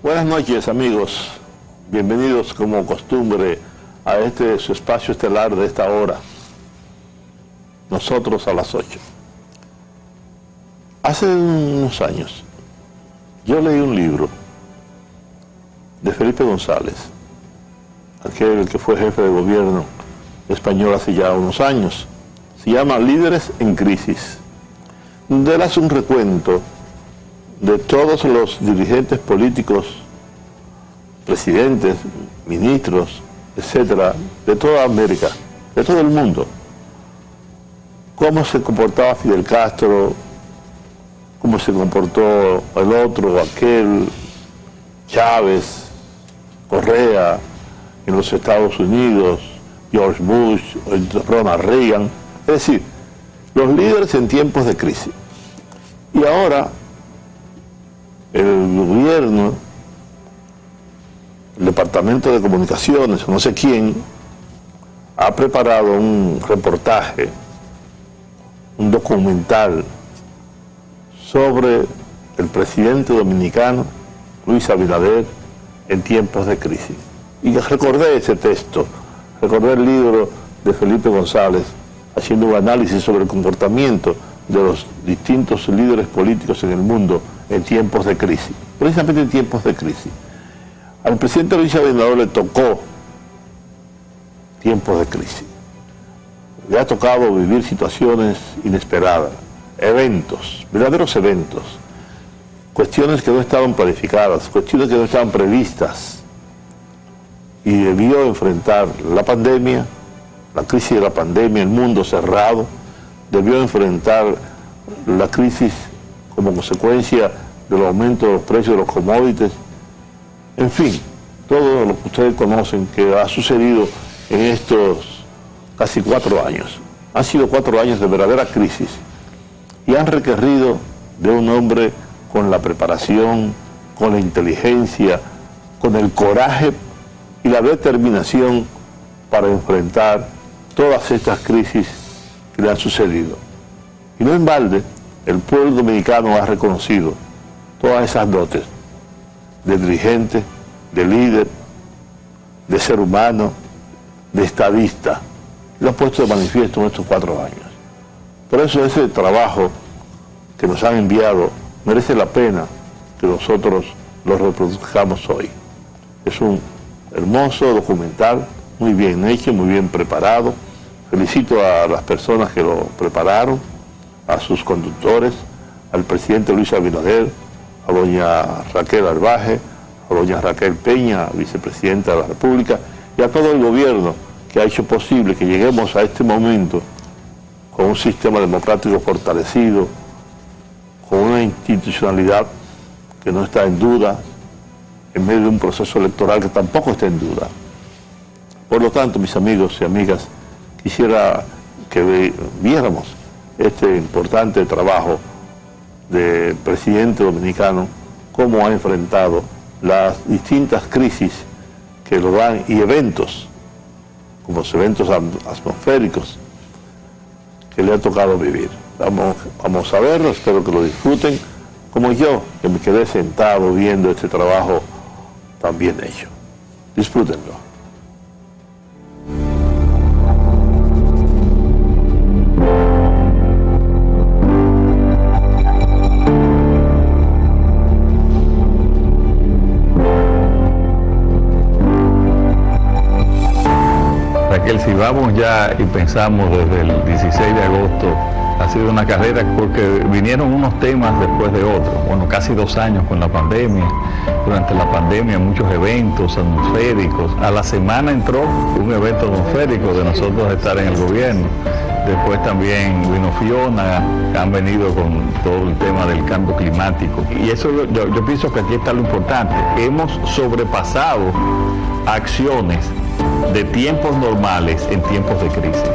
Buenas noches, amigos. Bienvenidos, como costumbre, a su espacio estelar de esta hora. Nosotros a las 8. Hace unos años, yo leí un libro de Felipe González, aquel que fue jefe de gobierno español hace ya unos años. Se llama Líderes en Crisis. Donde él hace un recuento de todos los dirigentes políticos, presidentes, ministros, etcétera, de toda América, de todo el mundo. Cómo se comportaba Fidel Castro, cómo se comportó el otro, aquel, Chávez, Correa, en los Estados Unidos, George Bush, Ronald Reagan. Es decir, los líderes en tiempos de crisis. Y ahora, el gobierno, el Departamento de Comunicaciones, no sé quién, ha preparado un reportaje, un documental sobre el presidente dominicano, Luis Abinader, en tiempos de crisis. Y recordé ese texto, recordé el libro de Felipe González, haciendo un análisis sobre el comportamiento de los distintos líderes políticos en el mundo en tiempos de crisis, precisamente en tiempos de crisis. Al presidente Luis Abinader le tocó tiempos de crisis. Le ha tocado vivir situaciones inesperadas, eventos, verdaderos eventos, cuestiones que no estaban planificadas, cuestiones que no estaban previstas, y debió enfrentar la pandemia, la crisis de la pandemia, el mundo cerrado, debió enfrentar la crisis como consecuencia del aumento de los precios de los commodities, en fin, todo lo que ustedes conocen que ha sucedido en estos casi 4 años. Han sido 4 años de verdadera crisis y han requerido de un hombre con la preparación, con la inteligencia, con el coraje y la determinación para enfrentar todas estas crisis que le han sucedido. Y no en balde, el pueblo dominicano ha reconocido todas esas dotes de dirigente, de líder, de ser humano, de estadista. Lo ha puesto de manifiesto en estos 4 años. Por eso ese trabajo que nos han enviado merece la pena que nosotros lo reproduzcamos hoy. Es un hermoso documental, muy bien hecho, muy bien preparado. Felicito a las personas que lo prepararon, a sus conductores, al presidente Luis Abinader, a doña Raquel Arbaje, a doña Raquel Peña, vicepresidenta de la República, y a todo el gobierno que ha hecho posible que lleguemos a este momento con un sistema democrático fortalecido, con una institucionalidad que no está en duda, en medio de un proceso electoral que tampoco está en duda. Por lo tanto, mis amigos y amigas, quisiera que viéramos este importante trabajo del presidente dominicano, cómo ha enfrentado las distintas crisis que lo dan y eventos, como los eventos atmosféricos que le ha tocado vivir. Vamos a verlo, espero que lo disfruten, como yo, que me quedé sentado viendo este trabajo tan bien hecho. Disfrútenlo. Si vamos ya y pensamos desde el 16 de agosto, ha sido una carrera porque vinieron unos temas después de otros. Bueno, casi 2 años con la pandemia. Durante la pandemia muchos eventos atmosféricos. A la semana entró un evento atmosférico de nosotros estar en el gobierno. Después también vino Fiona, que han venido con todo el tema del cambio climático. Y eso yo pienso que aquí está lo importante. Hemos sobrepasado acciones de tiempos normales en tiempos de crisis.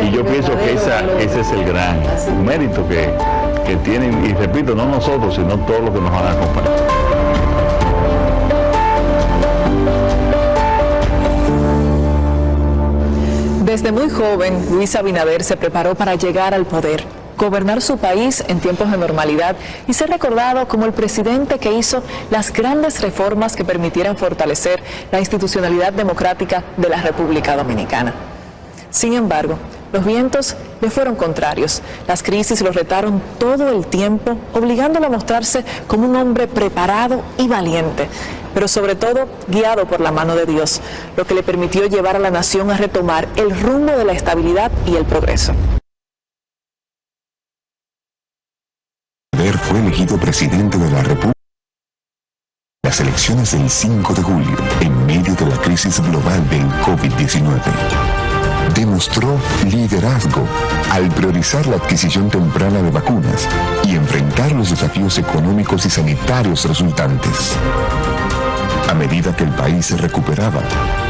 Y yo pienso que ese es el gran mérito que tienen, y repito, no nosotros, sino todos los que nos han acompañado. Desde muy joven, Luis Abinader se preparó para llegar al poder. gobernar su país en tiempos de normalidad y ser recordado como el presidente que hizo las grandes reformas que permitieran fortalecer la institucionalidad democrática de la República Dominicana. Sin embargo, los vientos le fueron contrarios. Las crisis lo retaron todo el tiempo, obligándolo a mostrarse como un hombre preparado y valiente, pero sobre todo guiado por la mano de Dios, lo que le permitió llevar a la nación a retomar el rumbo de la estabilidad y el progreso. Fue elegido presidente de la República en las elecciones del 5 de julio, en medio de la crisis global del COVID-19. Demostró liderazgo al priorizar la adquisición temprana de vacunas y enfrentar los desafíos económicos y sanitarios resultantes. A medida que el país se recuperaba,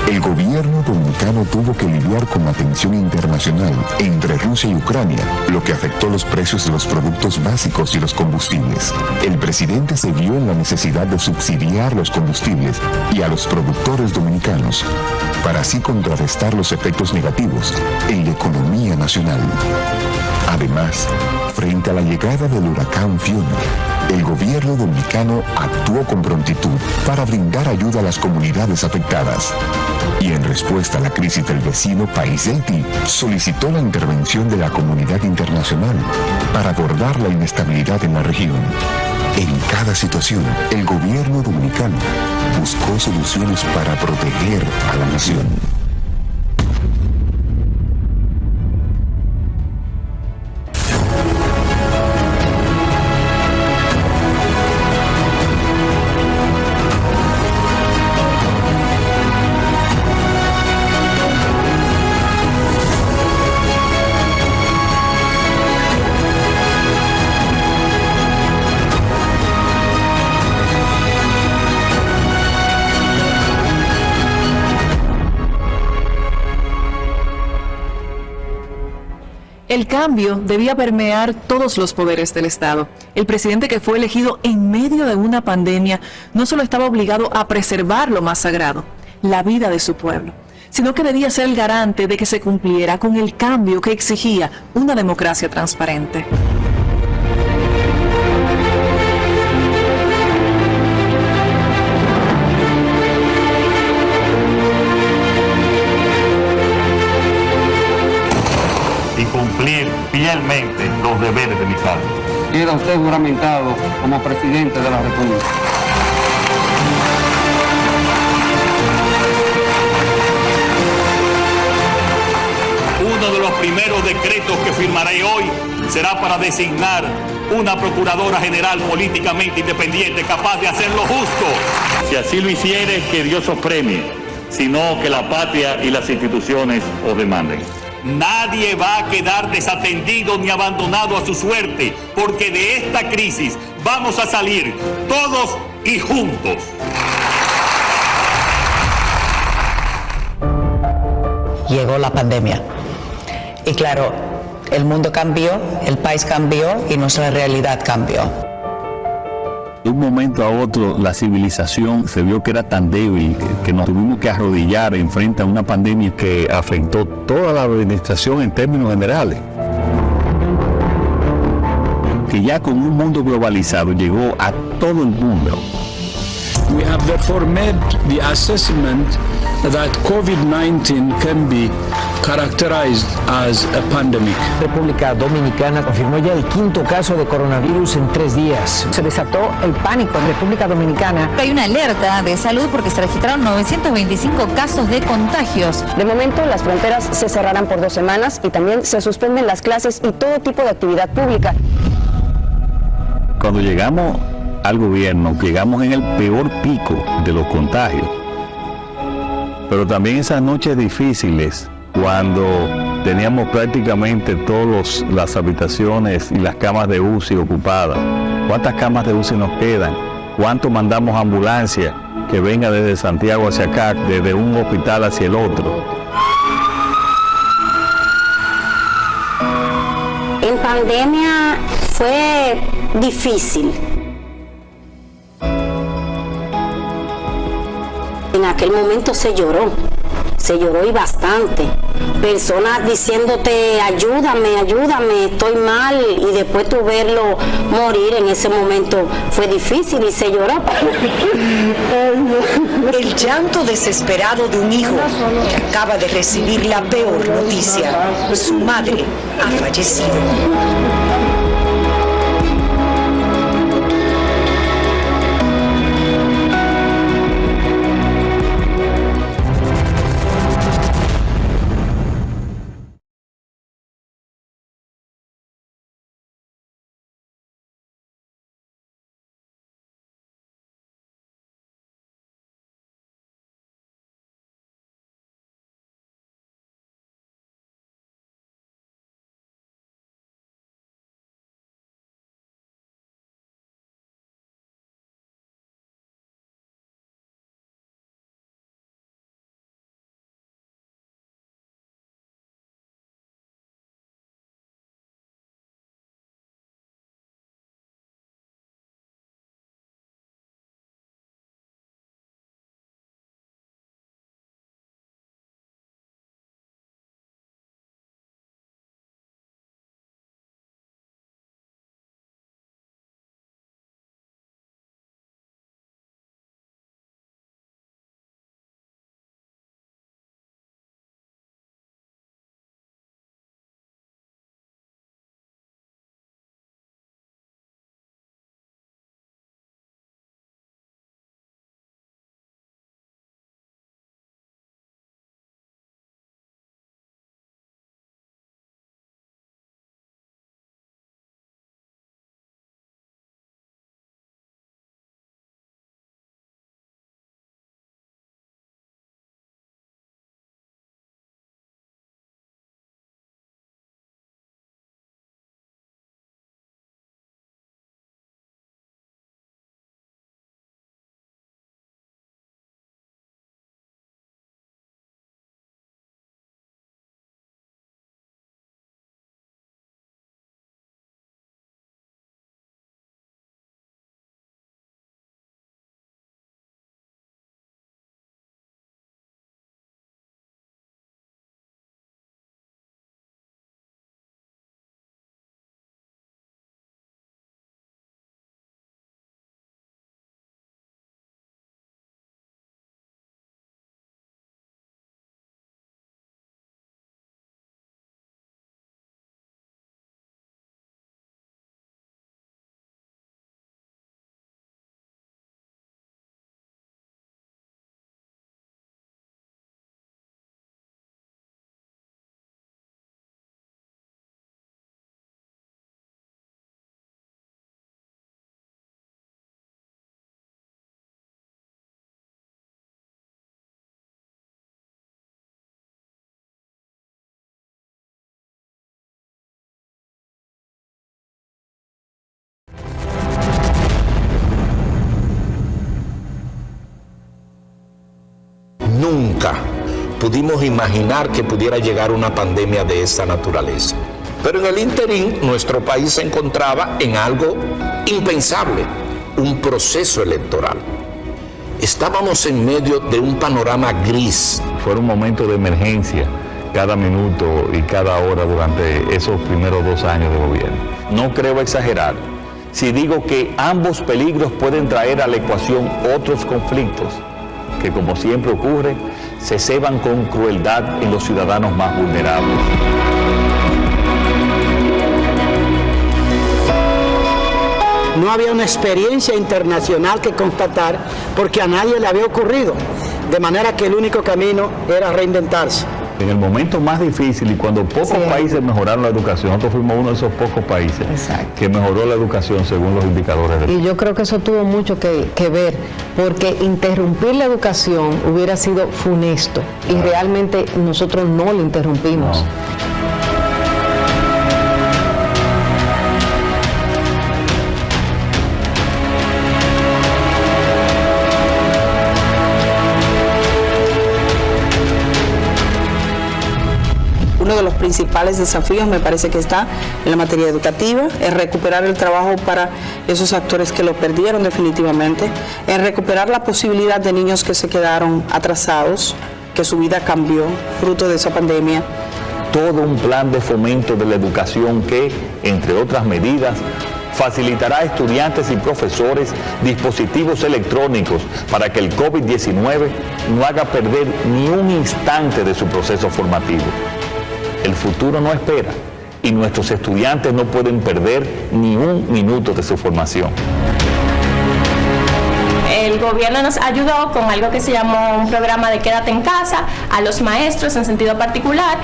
el gobierno dominicano tuvo que lidiar con la tensión internacional entre Rusia y Ucrania, lo que afectó los precios de los productos básicos y los combustibles. El presidente se vio en la necesidad de subsidiar los combustibles y a los productores dominicanos, para así contrarrestar los efectos negativos en la economía nacional. Además, frente a la llegada del huracán Fiona, el gobierno dominicano actuó con prontitud para brindar ayuda a las comunidades afectadas. Y en respuesta a la crisis del vecino país de Haití, solicitó la intervención de la comunidad internacional para abordar la inestabilidad en la región. En cada situación, el gobierno dominicano buscó soluciones para proteger a la nación. El cambio debía permear todos los poderes del Estado. El presidente que fue elegido en medio de una pandemia no solo estaba obligado a preservar lo más sagrado, la vida de su pueblo, sino que debía ser el garante de que se cumpliera con el cambio que exigía una democracia transparente. Y cumplir fielmente los deberes de mi cargo. Queda usted juramentado como presidente de la República. Uno de los primeros decretos que firmaré hoy será para designar una procuradora general políticamente independiente capaz de hacer lo justo. Si así lo hiciere, que Dios os premie, sino que la patria y las instituciones os demanden. Nadie va a quedar desatendido ni abandonado a su suerte, porque de esta crisis vamos a salir todos y juntos. Llegó la pandemia y claro, el mundo cambió, el país cambió y nuestra realidad cambió. De un momento a otro la civilización se vio que era tan débil que nos tuvimos que arrodillar en frente a una pandemia que afectó toda la administración en términos generales. Que ya con un mundo globalizado llegó a todo el mundo. We have therefore made the assessment that COVID-19 can be characterized as a pandemic. República Dominicana confirmó ya el 5º caso de coronavirus en 3 días. Se desató el pánico en República Dominicana. Hay una alerta de salud porque se registraron 925 casos de contagios. De momento, las fronteras se cerrarán por 2 semanas y también se suspenden las clases y todo tipo de actividad pública. Cuando llegamos al gobierno, llegamos en el peor pico de los contagios. Pero también esas noches difíciles, cuando teníamos prácticamente todas las habitaciones y las camas de UCI ocupadas. ¿Cuántas camas de UCI nos quedan? ¿Cuánto mandamos ambulancia que venga desde Santiago hacia acá, desde un hospital hacia el otro? En pandemia fue difícil. En aquel momento se lloró se lloró y bastante. Personas diciéndote, ayúdame, ayúdame, estoy mal, y después tú verlo morir en ese momento fue difícil y se lloró. El llanto desesperado de un hijo que acaba de recibir la peor noticia. Su madre ha fallecido. Nunca pudimos imaginar que pudiera llegar una pandemia de esta naturaleza. Pero en el ínterin, nuestro país se encontraba en algo impensable, un proceso electoral. Estábamos en medio de un panorama gris. Fue un momento de emergencia cada minuto y cada hora durante esos primeros 2 años de gobierno. No creo exagerar si digo que ambos peligros pueden traer a la ecuación otros conflictos que, como siempre ocurre, se ceban con crueldad en los ciudadanos más vulnerables. No había una experiencia internacional que constatar porque a nadie le había ocurrido, de manera que el único camino era reinventarse. En el momento más difícil y cuando pocos países mejoraron la educación, nosotros fuimos uno de esos pocos países que mejoró la educación según los indicadores del Y yo creo que eso tuvo mucho que ver, porque interrumpir la educación hubiera sido funesto y realmente nosotros no lo interrumpimos. Uno de los principales desafíos me parece que está en la materia educativa, es recuperar el trabajo para esos actores que lo perdieron definitivamente, es recuperar la posibilidad de niños que se quedaron atrasados, que su vida cambió fruto de esa pandemia. Todo un plan de fomento de la educación que, entre otras medidas, facilitará a estudiantes y profesores dispositivos electrónicos para que el COVID-19 no haga perder ni un instante de su proceso formativo. El futuro no espera y nuestros estudiantes no pueden perder ni un minuto de su formación. El gobierno nos ayudó con algo que se llamó un programa de quédate en casa a los maestros en sentido particular.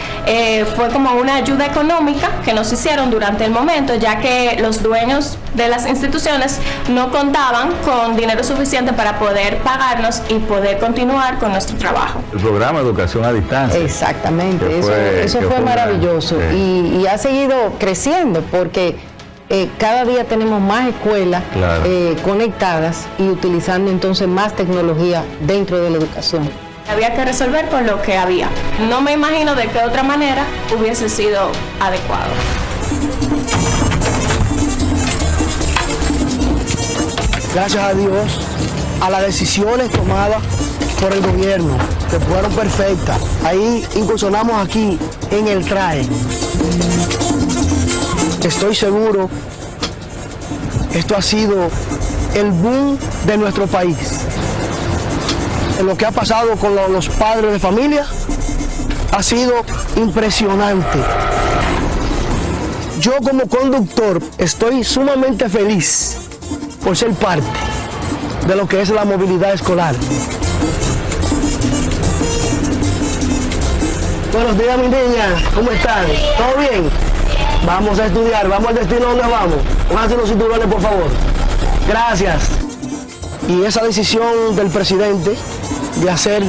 Fue como una ayuda económica que nos hicieron durante el momento, ya que los dueños de las instituciones no contaban con dinero suficiente para poder pagarnos y poder continuar con nuestro trabajo. El programa de educación a distancia. Exactamente, eso fue maravilloso y ha seguido creciendo porque cada día tenemos más escuelas conectadas y utilizando entonces más tecnología dentro de la educación. Había que resolver con lo que había. No me imagino de qué otra manera hubiese sido adecuado. Gracias a Dios, a las decisiones tomadas por el gobierno, que fueron perfectas. Ahí incursionamos aquí en el TRAE. Estoy seguro, esto ha sido el boom de nuestro país. En lo que ha pasado con los padres de familia ha sido impresionante. Yo como conductor estoy sumamente feliz por ser parte de lo que es la movilidad escolar. Buenos días, mi niña, ¿cómo están? ¿Todo bien? Vamos a estudiar, vamos al destino donde vamos. Pónganse los cinturones, por favor. Gracias. Y esa decisión del presidente de hacer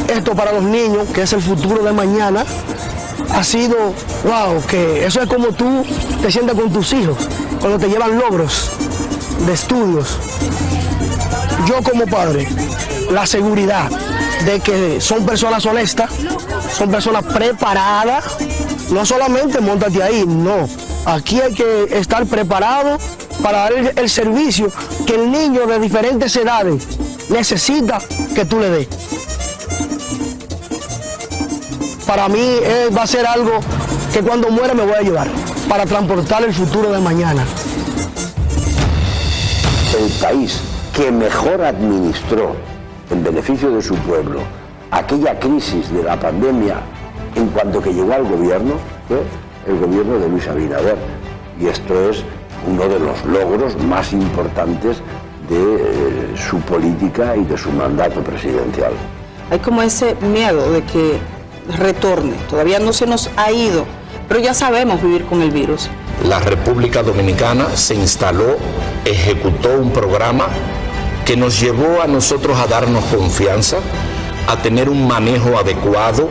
esto para los niños, que es el futuro de mañana, ha sido, wow, que eso es como tú te sientas con tus hijos, cuando te llevan logros de estudios. Yo como padre, la seguridad de que son personas honestas, son personas preparadas. No solamente móntate ahí, no. Aquí hay que estar preparado para dar el servicio que el niño de diferentes edades necesita que tú le des. Para mí va a ser algo que cuando muera me voy a llevar para transportar el futuro de mañana. El país que mejor administró en beneficio de su pueblo aquella crisis de la pandemia en cuanto que llegó al gobierno, fue el gobierno de Luis Abinader. Y esto es uno de los logros más importantes de su política y de su mandato presidencial. Hay como ese miedo de que retorne. Todavía no se nos ha ido, pero ya sabemos vivir con el virus. La República Dominicana se instaló, ejecutó un programa que nos llevó a nosotros a darnos confianza, a tener un manejo adecuado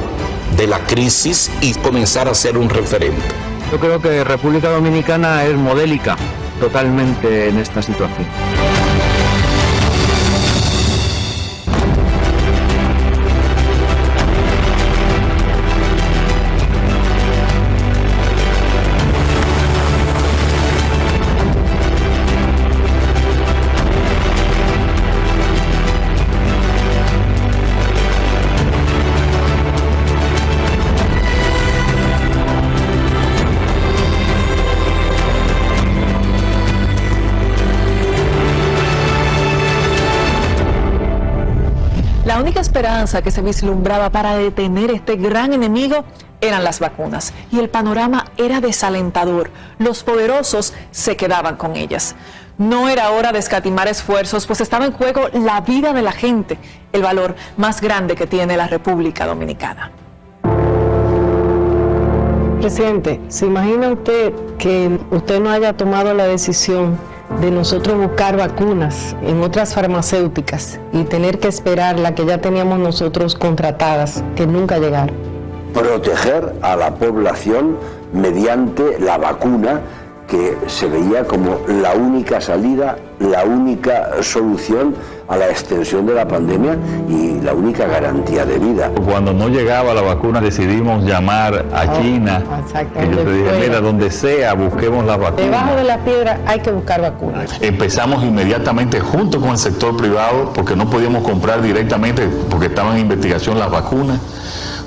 de la crisis y comenzar a ser un referente. Yo creo que República Dominicana es modélica totalmente en esta situación. La única esperanza que se vislumbraba para detener este gran enemigo eran las vacunas, y el panorama era desalentador. Los poderosos se quedaban con ellas. No era hora de escatimar esfuerzos, pues estaba en juego la vida de la gente, el valor más grande que tiene la República Dominicana. Presidente, ¿se imagina usted que usted no haya tomado la decisión de nosotros buscar vacunas en otras farmacéuticas y tener que esperar la que ya teníamos nosotros contratadas, que nunca llegaron? Proteger a la población mediante la vacuna que se veía como la única salida, la única solución a la extensión de la pandemia y la única garantía de vida. Cuando no llegaba la vacuna decidimos llamar a China, que yo te dije, mira, donde sea, busquemos la vacuna. Debajo de la piedra hay que buscar vacunas. Empezamos inmediatamente junto con el sector privado, porque no podíamos comprar directamente, porque estaban en investigación las vacunas,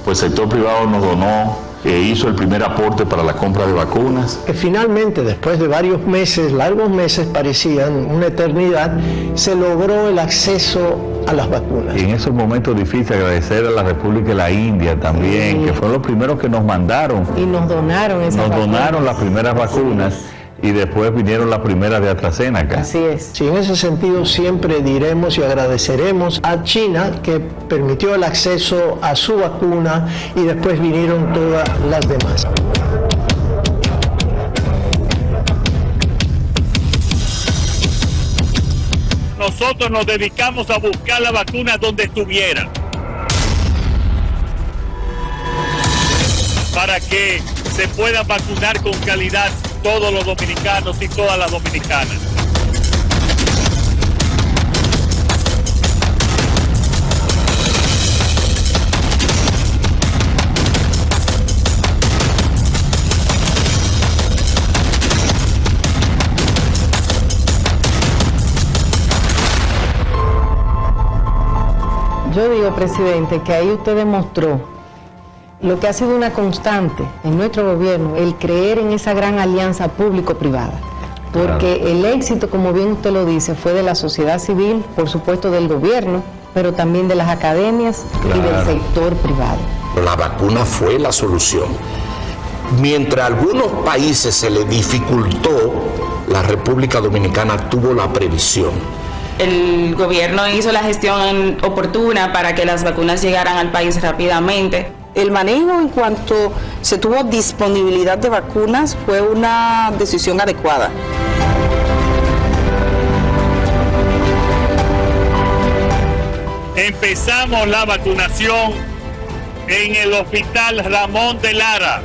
pues el sector privado nos donó hizo el primer aporte para la compra de vacunas. Que finalmente, después de varios meses, largos meses, parecían una eternidad, se logró el acceso a las vacunas. Y en esos momentos difíciles, agradecer a la República de la India también, que fueron los primeros que nos mandaron. Y nos donaron esas vacunas. Nos donaron las primeras vacunas. Y después vinieron las primeras de AstraZeneca. Así es. Sí, en ese sentido siempre diremos y agradeceremos a China, que permitió el acceso a su vacuna, y después vinieron todas las demás. Nosotros nos dedicamos a buscar la vacuna donde estuviera, para que se puedan vacunar con calidad todos los dominicanos y todas las dominicanas. Yo digo, presidente, que ahí usted demostró lo que ha sido una constante en nuestro gobierno, el creer en esa gran alianza público-privada. Porque el éxito, como bien usted lo dice, fue de la sociedad civil, por supuesto del gobierno, pero también de las academias y del sector privado. La vacuna fue la solución. Mientras a algunos países se les dificultó, la República Dominicana tuvo la previsión. El gobierno hizo la gestión oportuna para que las vacunas llegaran al país rápidamente. El manejo en cuanto se tuvo disponibilidad de vacunas fue una decisión adecuada. Empezamos la vacunación en el Hospital Ramón de Lara.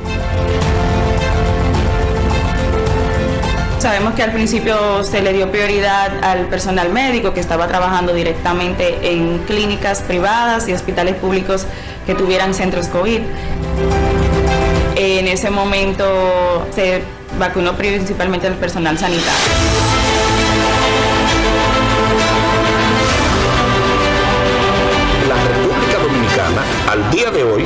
Sabemos que al principio se le dio prioridad al personal médico que estaba trabajando directamente en clínicas privadas y hospitales públicos que tuvieran centros COVID. En ese momento se vacunó principalmente al personal sanitario. La República Dominicana, al día de hoy,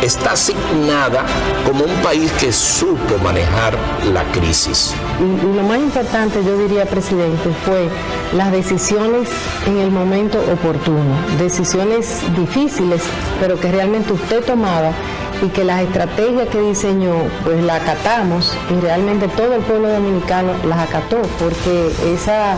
está asignada como un país que supo manejar la crisis. Y lo más importante, yo diría, presidente, fue las decisiones en el momento oportuno, decisiones difíciles, pero que realmente usted tomaba y que las estrategias que diseñó, pues las acatamos, y realmente todo el pueblo dominicano las acató, porque esa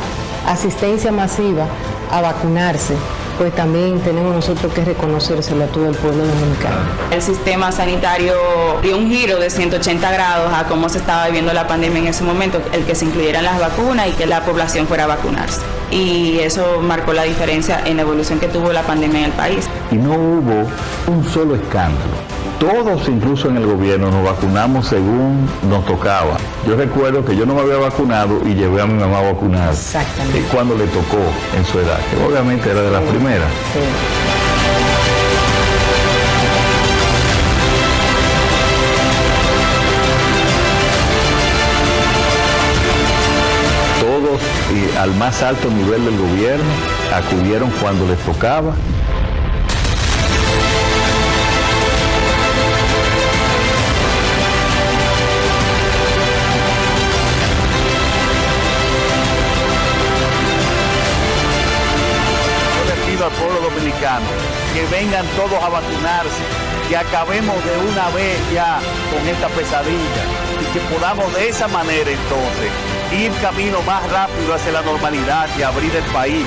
asistencia masiva a vacunarse, pues también tenemos nosotros que reconocérselo a todo el pueblo dominicano. El sistema sanitario dio un giro de 180 grados a cómo se estaba viviendo la pandemia en ese momento, el que se incluyeran las vacunas y que la población fuera a vacunarse. Y eso marcó la diferencia en la evolución que tuvo la pandemia en el país. Y no hubo un solo escándalo. Todos, incluso en el gobierno, nos vacunamos según nos tocaba. Yo recuerdo que yo no me había vacunado y llevé a mi mamá a vacunar. Exactamente. Cuando le tocó en su edad, que obviamente era de las primeras. Sí. Todos, y al más alto nivel del gobierno, acudieron cuando les tocaba. Al pueblo dominicano, que vengan todos a vacunarse, que acabemos de una vez ya con esta pesadilla y que podamos de esa manera entonces ir camino más rápido hacia la normalidad y abrir el país.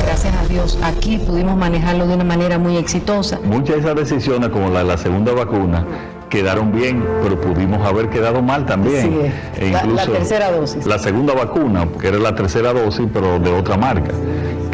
Gracias a Dios, aquí pudimos manejarlo de una manera muy exitosa. Muchas de esas decisiones, como la segunda vacuna, quedaron bien, pero pudimos haber quedado mal también. Sí, la tercera dosis. La segunda vacuna, que era la tercera dosis, pero de otra marca,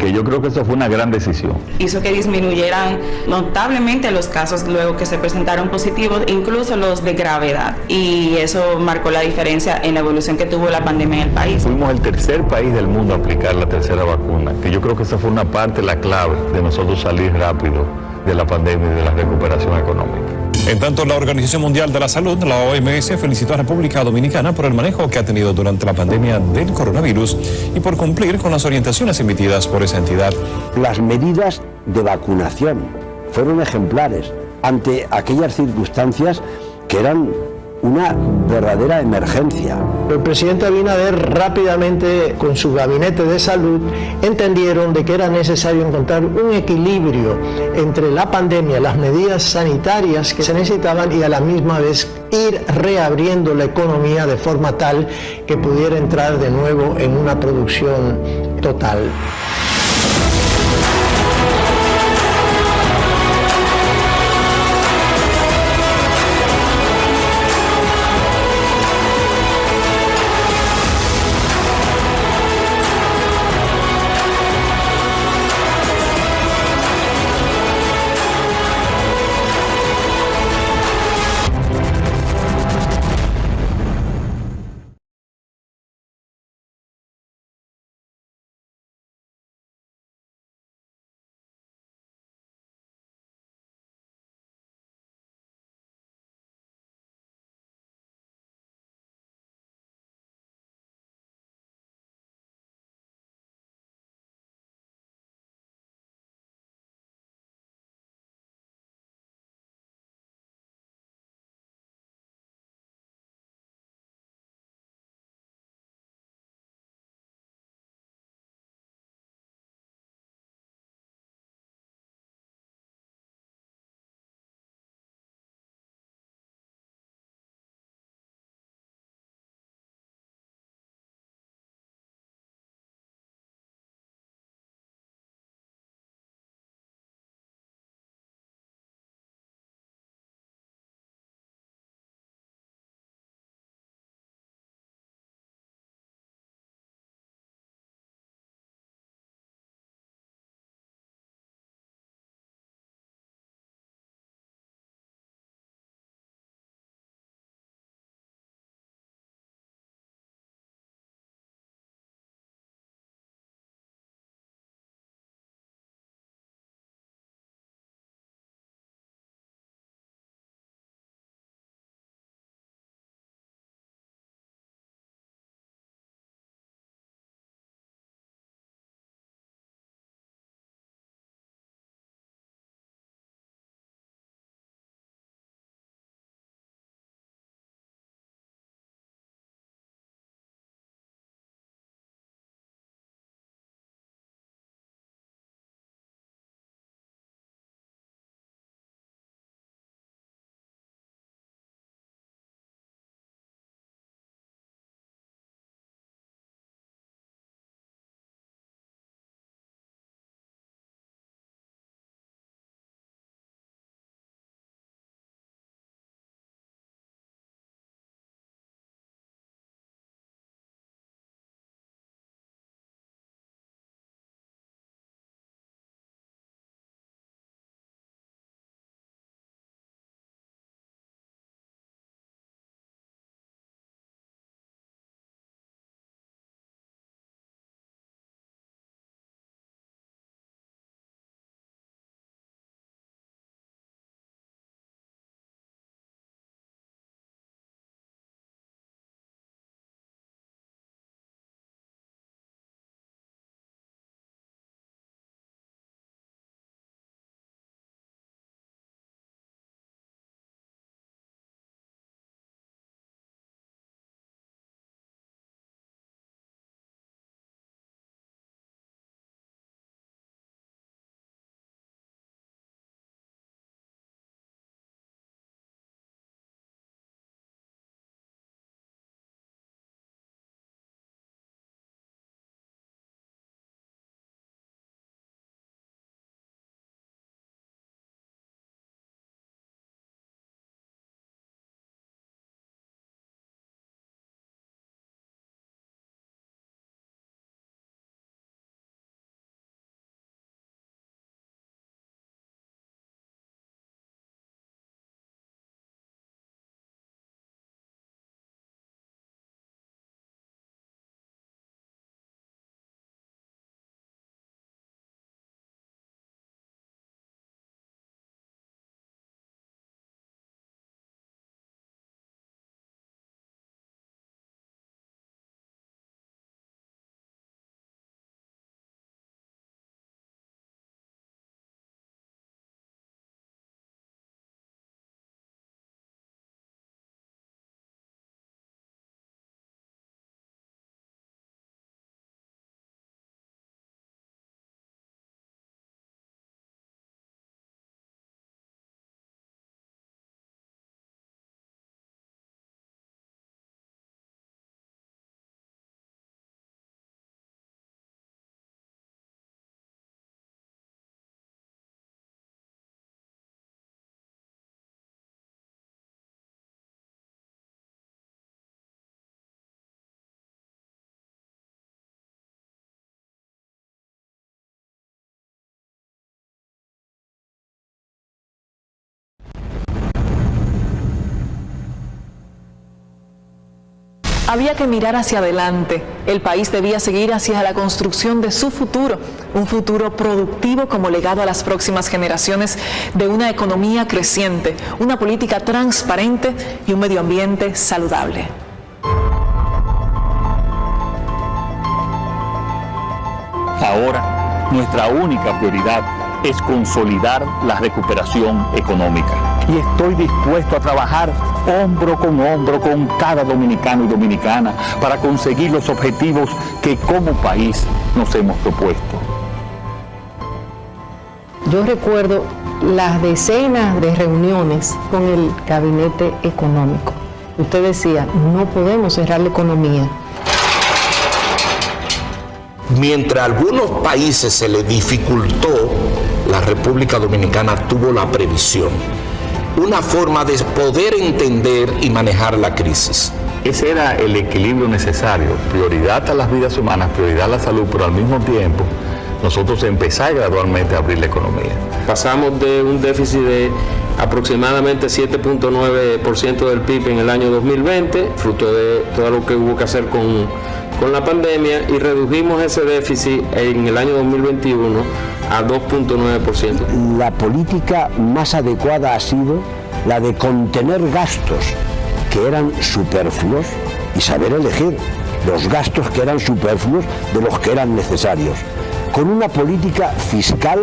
que yo creo que eso fue una gran decisión. Hizo que disminuyeran notablemente los casos luego que se presentaron positivos, incluso los de gravedad, y eso marcó la diferencia en la evolución que tuvo la pandemia en el país. Fuimos el tercer país del mundo a aplicar la tercera vacuna, que yo creo que esa fue una parte, la clave de nosotros salir rápido de la pandemia y de la recuperación económica. En tanto, la Organización Mundial de la Salud, la OMS, felicitó a República Dominicana por el manejo que ha tenido durante la pandemia del coronavirus y por cumplir con las orientaciones emitidas por esa entidad. Las medidas de vacunación fueron ejemplares ante aquellas circunstancias que eran una verdadera emergencia. El presidente Abinader rápidamente con su gabinete de salud entendieron de que era necesario encontrar un equilibrio entre la pandemia, las medidas sanitarias que se necesitaban y a la misma vez ir reabriendo la economía de forma tal que pudiera entrar de nuevo en una producción total. Había que mirar hacia adelante. El país debía seguir hacia la construcción de su futuro, un futuro productivo como legado a las próximas generaciones de una economía creciente, una política transparente y un medio ambiente saludable. Ahora, nuestra única prioridad es consolidar la recuperación económica. Y estoy dispuesto a trabajar hombro con cada dominicano y dominicana para conseguir los objetivos que como país nos hemos propuesto. Yo recuerdo las decenas de reuniones con el gabinete económico. Usted decía, no podemos cerrar la economía. Mientras a algunos países se les dificultó, la República Dominicana tuvo la previsión, una forma de poder entender y manejar la crisis. Ese era el equilibrio necesario, prioridad a las vidas humanas, prioridad a la salud, pero al mismo tiempo nosotros empezar gradualmente a abrir la economía. Pasamos de un déficit de aproximadamente 7.9% del PIB en el año 2020, fruto de todo lo que hubo que hacer con la pandemia, y redujimos ese déficit en el año 2021 a 2.9%. La política más adecuada ha sido la de contener gastos que eran superfluos y saber elegir los gastos que eran superfluos de los que eran necesarios, con una política fiscal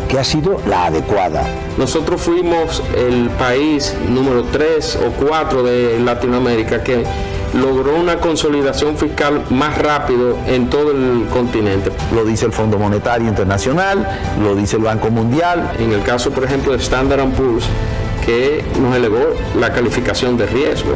que ha sido la adecuada. Nosotros fuimos el país número 3 o 4 de Latinoamérica que logró una consolidación fiscal más rápido en todo el continente. Lo dice el Fondo Monetario Internacional, lo dice el Banco Mundial. En el caso, por ejemplo, de Standard & Poor's, que nos elevó la calificación de riesgo.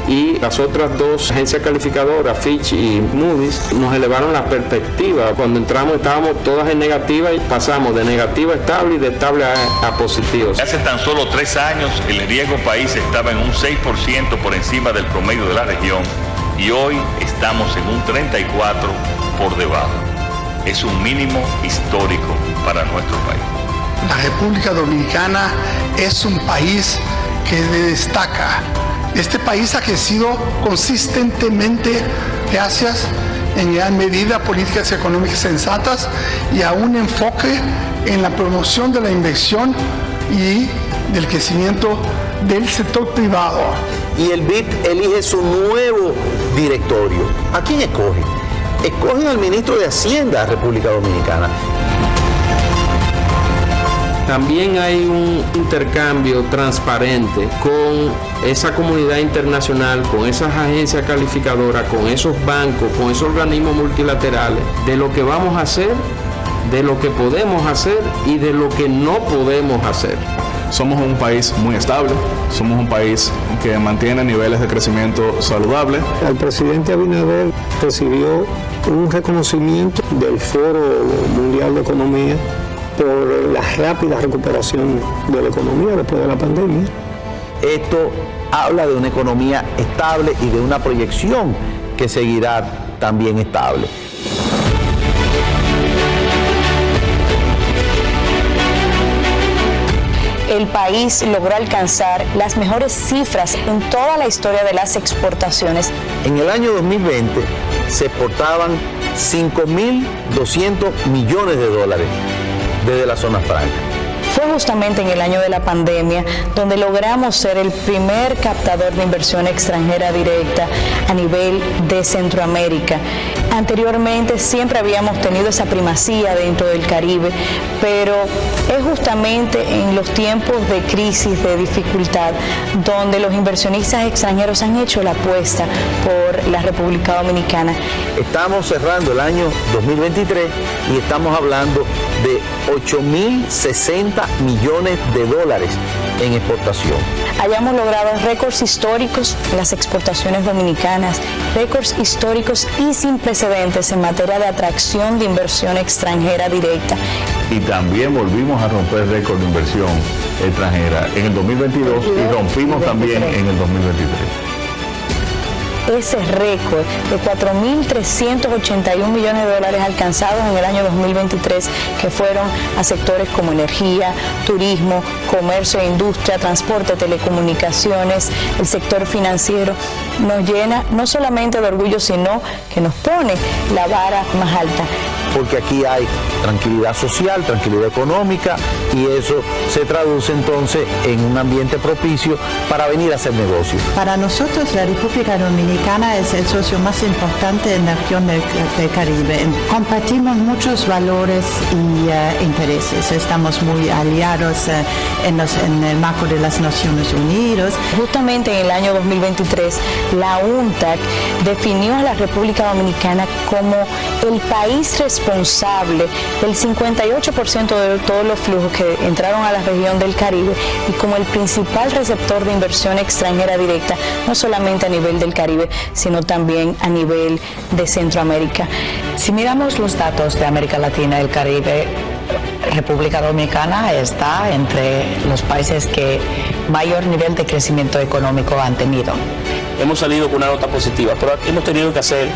Y las otras dos agencias calificadoras, Fitch y Moody's, nos elevaron la perspectiva. Cuando entramos estábamos todas en negativa y pasamos de negativa a estable y de estable a positivo. Hace tan solo 3 años el riesgo país estaba en un 6% por encima del promedio de la región y hoy estamos en un 34% por debajo. Es un mínimo histórico para nuestro país. La República Dominicana es un país que destaca. Este país ha crecido consistentemente gracias en gran medida a políticas económicas sensatas y a un enfoque en la promoción de la inversión y del crecimiento del sector privado. Y el BID elige su nuevo directorio. ¿A quién escoge? Escogen al ministro de Hacienda de República Dominicana. También hay un intercambio transparente con esa comunidad internacional, con esas agencias calificadoras, con esos bancos, con esos organismos multilaterales, de lo que vamos a hacer, de lo que podemos hacer y de lo que no podemos hacer. Somos un país muy estable, somos un país que mantiene niveles de crecimiento saludables. El presidente Abinader recibió un reconocimiento del Foro Mundial de Economía por la rápida recuperación de la economía después de la pandemia. Esto habla de una economía estable y de una proyección que seguirá también estable. El país logró alcanzar las mejores cifras en toda la historia de las exportaciones. En el año 2020 se exportaban 5.200 millones de dólares desde la zona franca. Fue justamente en el año de la pandemia donde logramos ser el primer captador de inversión extranjera directa a nivel de Centroamérica. Anteriormente siempre habíamos tenido esa primacía dentro del Caribe, pero es justamente en los tiempos de crisis, de dificultad, donde los inversionistas extranjeros han hecho la apuesta por la República Dominicana. Estamos cerrando el año 2023 y estamos hablando de 8.060 millones de dólares en exportación. Hayamos logrado récords históricos en las exportaciones dominicanas, récords históricos y sin precedentes en materia de atracción de inversión extranjera directa. Y también volvimos a romper récord de inversión extranjera en el 2022 y rompimos también en el 2023. ese récord de 4.381 millones de dólares alcanzados en el año 2023, que fueron a sectores como energía, turismo, comercio e industria, transporte, telecomunicaciones, el sector financiero, nos llena no solamente de orgullo, sino que nos pone la vara más alta. Porque aquí hay tranquilidad social, tranquilidad económica, y eso se traduce entonces en un ambiente propicio para venir a hacer negocios. Para nosotros la República Dominicana es el socio más importante en la región del Caribe. Compartimos muchos valores y intereses. Estamos muy aliados en el marco de las Naciones Unidas. Justamente en el año 2023, la UNTAC definió a la República Dominicana como el país responsable del 58% de todos los flujos que entraron a la región del Caribe y como el principal receptor de inversión extranjera directa, no solamente a nivel del Caribe, sino también a nivel de Centroamérica. Si miramos los datos de América Latina y el Caribe, República Dominicana está entre los países que mayor nivel de crecimiento económico han tenido. Hemos salido con una nota positiva, pero hemos tenido que hacer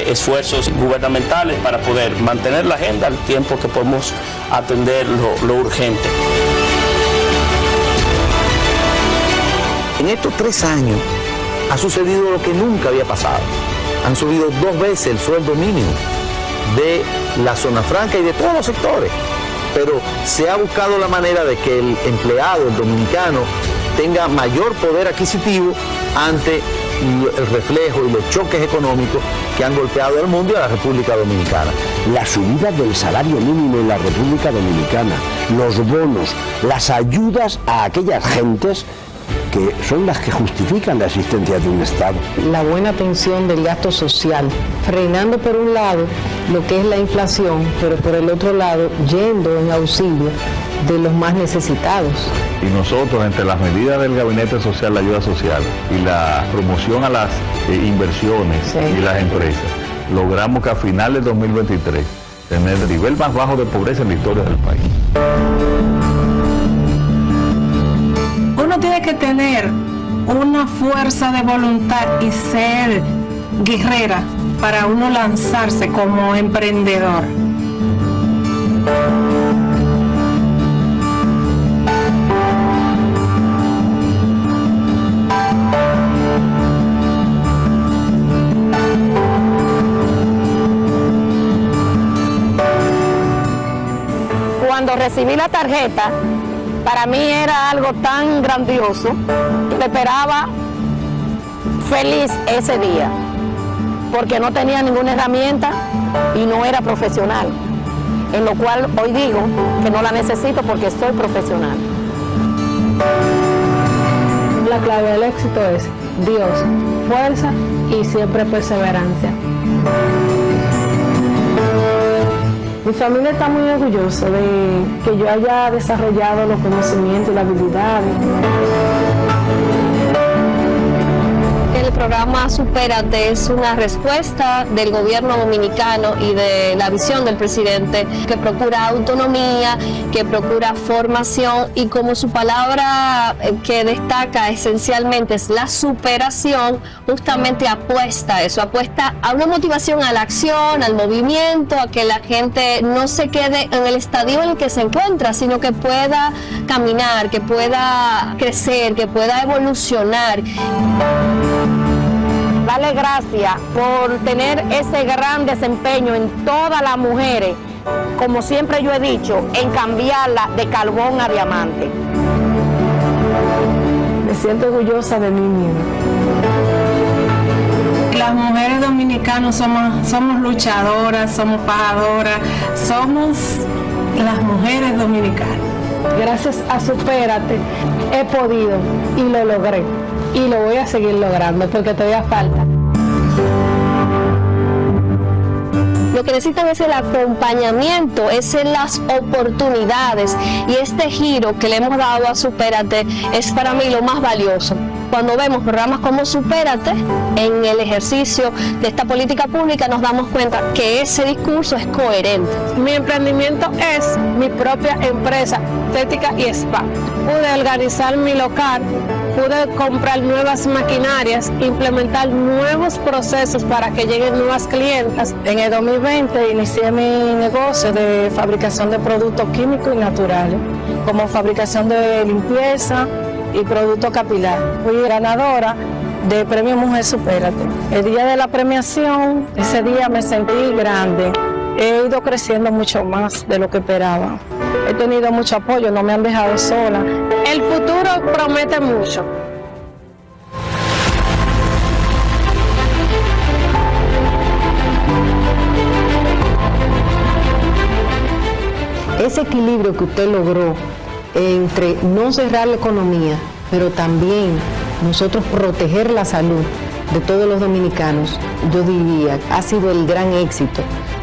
esfuerzos gubernamentales para poder mantener la agenda al tiempo que podemos atender lo urgente. En estos 3 años ha sucedido lo que nunca había pasado. Han subido 2 veces el sueldo mínimo de la zona franca y de todos los sectores, pero se ha buscado la manera de que el empleado, el dominicano, tenga mayor poder adquisitivo ante el reflejo y los choques económicos que han golpeado al mundo y a la República Dominicana. La subida del salario mínimo en la República Dominicana, los bonos, las ayudas a aquellas gentes que son las que justifican la existencia de un Estado. La buena atención del gasto social, frenando por un lado lo que es la inflación, pero por el otro lado yendo en auxilio de los más necesitados. Y nosotros, entre las medidas del Gabinete Social, la ayuda social y la promoción a las inversiones y las empresas, logramos que a finales de 2023 tener el nivel más bajo de pobreza en la historia del país. Uno tiene que tener una fuerza de voluntad y ser guerrera para uno lanzarse como emprendedor. Cuando recibí la tarjeta, para mí era algo tan grandioso que me esperaba feliz ese día, porque no tenía ninguna herramienta y no era profesional, en lo cual hoy digo que no la necesito porque soy profesional. La clave del éxito es Dios, fuerza y siempre perseverancia. Mi familia está muy orgullosa de que yo haya desarrollado los conocimientos y las habilidades. El programa Supérate es una respuesta del gobierno dominicano y de la visión del presidente, que procura autonomía, que procura formación, y como su palabra que destaca esencialmente es la superación, justamente apuesta a eso, apuesta a una motivación a la acción, al movimiento, a que la gente no se quede en el estadio en el que se encuentra, sino que pueda caminar, que pueda crecer, que pueda evolucionar. Darle gracias por tener ese gran desempeño en todas las mujeres, como siempre yo he dicho, en cambiarla de carbón a diamante. Me siento orgullosa de mí misma. Las mujeres dominicanas somos luchadoras, somos fajadoras, somos las mujeres dominicanas. Gracias a Supérate he podido y lo logré. Y lo voy a seguir logrando porque todavía falta. Lo que necesitan es el acompañamiento, es las oportunidades, y este giro que le hemos dado a Supérate es para mí lo más valioso. Cuando vemos programas como Supérate, en el ejercicio de esta política pública nos damos cuenta que ese discurso es coherente. Mi emprendimiento es mi propia empresa, estética y spa. Pude organizar mi local pude comprar nuevas maquinarias, implementar nuevos procesos para que lleguen nuevas clientas. En el 2020 inicié mi negocio de fabricación de productos químicos y naturales, como fabricación de limpieza y producto capilar. Fui ganadora de Premio Mujer Supérate. El día de la premiación, ese día me sentí grande. He ido creciendo mucho más de lo que esperaba. He tenido mucho apoyo, no me han dejado sola. El futuro promete mucho. Ese equilibrio que usted logró entre no cerrar la economía, pero también nosotros proteger la salud de todos los dominicanos, yo diría, ha sido el gran éxito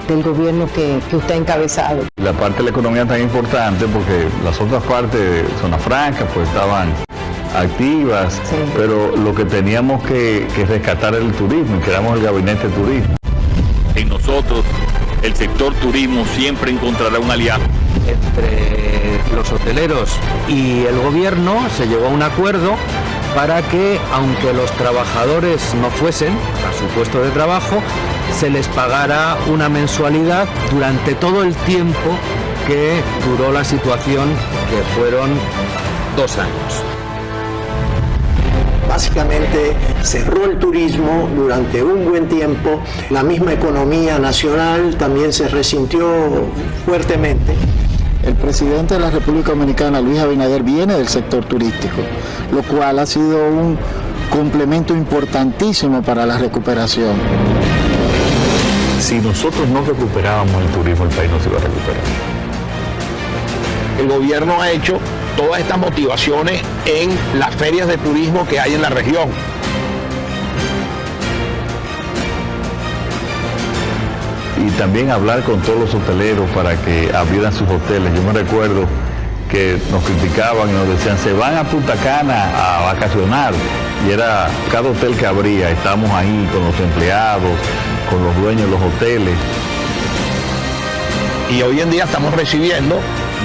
del gobierno que usted ha encabezado. La parte de la economía tan importante porque las otras partes de Zona Franca pues estaban activas, sí, pero lo que teníamos que rescatar era el turismo y creamos el gabinete de turismo. En nosotros, el sector turismo siempre encontrará un aliado. Entre los hoteleros y el gobierno se llegó a un acuerdo para que, aunque los trabajadores no fuesen a su puesto de trabajo, se les pagara una mensualidad durante todo el tiempo que duró la situación, que fueron 2 años. Básicamente cerró el turismo durante un buen tiempo, la misma economía nacional también se resintió fuertemente. El presidente de la República Dominicana, Luis Abinader, viene del sector turístico, lo cual ha sido un complemento importantísimo para la recuperación. Si nosotros no recuperábamos el turismo, el país no se iba a recuperar. El gobierno ha hecho todas estas motivaciones en las ferias de turismo que hay en la región. Y también hablar con todos los hoteleros para que abrieran sus hoteles. Yo me recuerdo que nos criticaban y nos decían, se van a Punta Cana a vacacionar. Y era cada hotel que abría, estábamos ahí con los empleados, con los dueños de los hoteles. Y hoy en día estamos recibiendo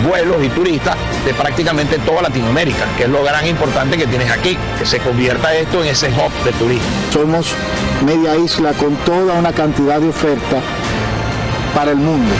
vuelos y turistas de prácticamente toda Latinoamérica, que es lo gran importante que tienes aquí, que se convierta esto en ese hub de turismo. Somos media isla con toda una cantidad de oferta para el mundo.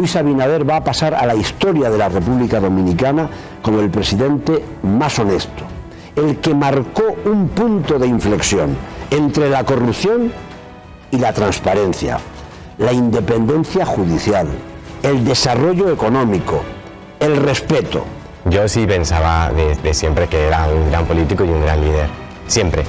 Luis Abinader va a pasar a la historia de la República Dominicana como el presidente más honesto, el que marcó un punto de inflexión entre la corrupción y la transparencia, la independencia judicial, el desarrollo económico, el respeto. Yo sí pensaba de siempre que era un gran político y un gran líder, siempre,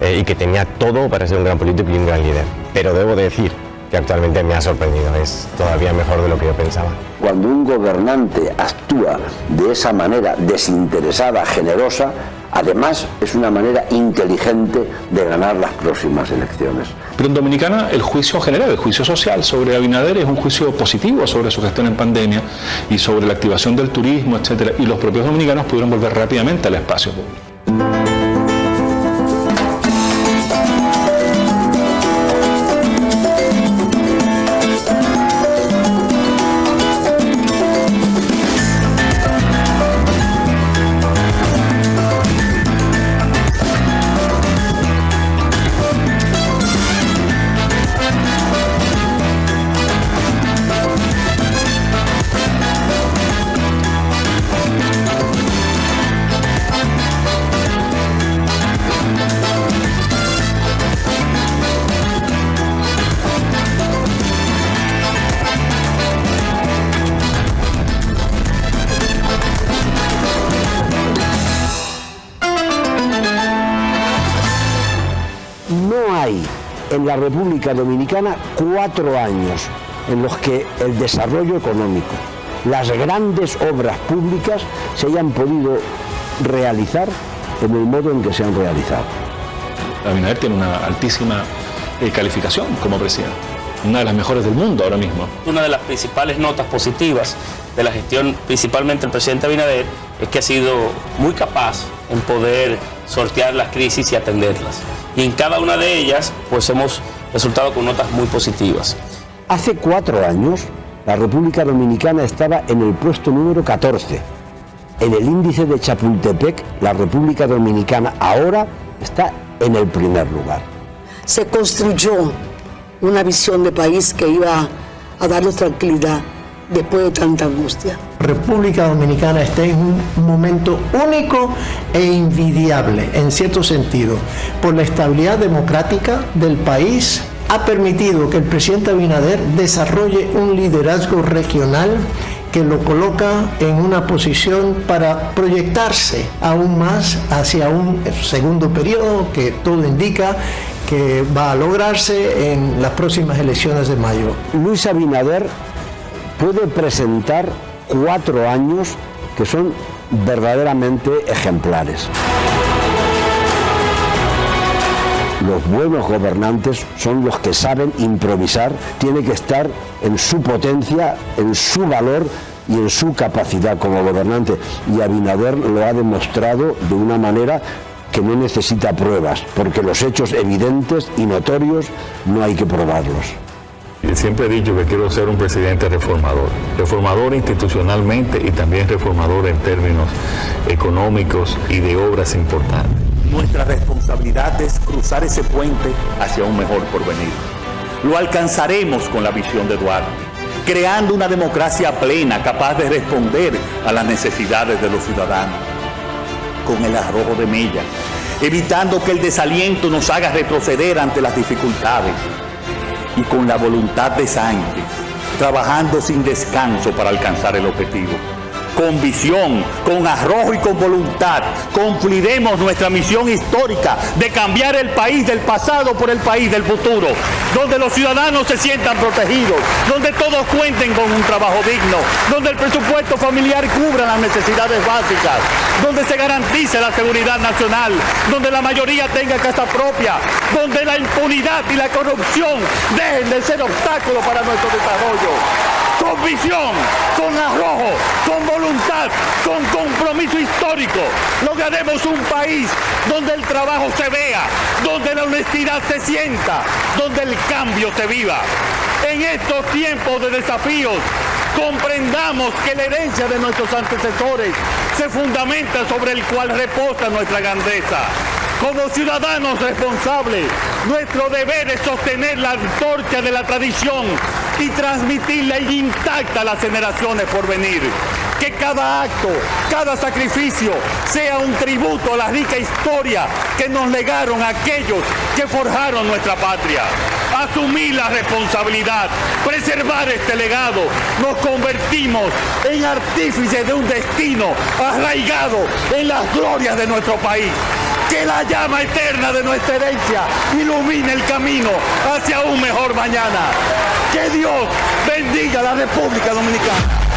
y que tenía todo para ser un gran político y un gran líder, pero debo decir que actualmente me ha sorprendido, es todavía mejor de lo que yo pensaba. Cuando un gobernante actúa de esa manera desinteresada, generosa, además es una manera inteligente de ganar las próximas elecciones. Pero en Dominicana el juicio general, el juicio social sobre Abinader es un juicio positivo sobre su gestión en pandemia y sobre la activación del turismo, etcétera, y los propios dominicanos pudieron volver rápidamente al espacio público. En la República Dominicana 4 años en los que el desarrollo económico, las grandes obras públicas se hayan podido realizar en el modo en que se han realizado. Abinader tiene una altísima calificación como presidente, una de las mejores del mundo ahora mismo. Una de las principales notas positivas de la gestión, principalmente el presidente Abinader, es que ha sido muy capaz en poder sortear las crisis y atenderlas. Y en cada una de ellas, pues hemos resultado con notas muy positivas. Hace 4 años, la República Dominicana estaba en el puesto número 14. En el índice de Chapultepec, la República Dominicana ahora está en el primer lugar. Se construyó una visión de país que iba a darnos tranquilidad después de tanta angustia. República Dominicana está en un momento único e invidiable, en cierto sentido, por la estabilidad democrática del país. Ha permitido que el presidente Abinader desarrolle un liderazgo regional que lo coloca en una posición para proyectarse aún más hacia un segundo periodo que todo indica que va a lograrse en las próximas elecciones de mayo. Luis Abinader puede presentar 4 años que son verdaderamente ejemplares. Los buenos gobernantes son los que saben improvisar, tiene que estar en su potencia, en su valor y en su capacidad como gobernante. Y Abinader lo ha demostrado de una manera que no necesita pruebas, porque los hechos evidentes y notorios no hay que probarlos. Siempre he dicho que quiero ser un presidente reformador institucionalmente y también reformador en términos económicos y de obras importantes. Nuestra responsabilidad es cruzar ese puente hacia un mejor porvenir. Lo alcanzaremos con la visión de Duarte, creando una democracia plena capaz de responder a las necesidades de los ciudadanos, con el arrojo de Mella, evitando que el desaliento nos haga retroceder ante las dificultades, y con la voluntad de Sánchez, trabajando sin descanso para alcanzar el objetivo. Con visión, con arrojo y con voluntad, cumpliremos nuestra misión histórica de cambiar el país del pasado por el país del futuro, donde los ciudadanos se sientan protegidos, donde todos cuenten con un trabajo digno, donde el presupuesto familiar cubra las necesidades básicas, donde se garantice la seguridad nacional, donde la mayoría tenga casa propia, donde la impunidad y la corrupción dejen de ser obstáculos para nuestro desarrollo. Con visión, con arrojo, con voluntad, con compromiso histórico, lograremos un país donde el trabajo se vea, donde la honestidad se sienta, donde el cambio se viva. En estos tiempos de desafíos, comprendamos que la herencia de nuestros antecesores se fundamenta sobre el cual reposa nuestra grandeza. Como ciudadanos responsables, nuestro deber es sostener la antorcha de la tradición y transmitirla intacta a las generaciones por venir. Que cada acto, cada sacrificio sea un tributo a la rica historia que nos legaron aquellos que forjaron nuestra patria. Asumir la responsabilidad, preservar este legado, nos convertimos en artífices de un destino arraigado en las glorias de nuestro país. Que la llama eterna de nuestra herencia ilumine el camino hacia un mejor mañana. Que Dios bendiga a la República Dominicana.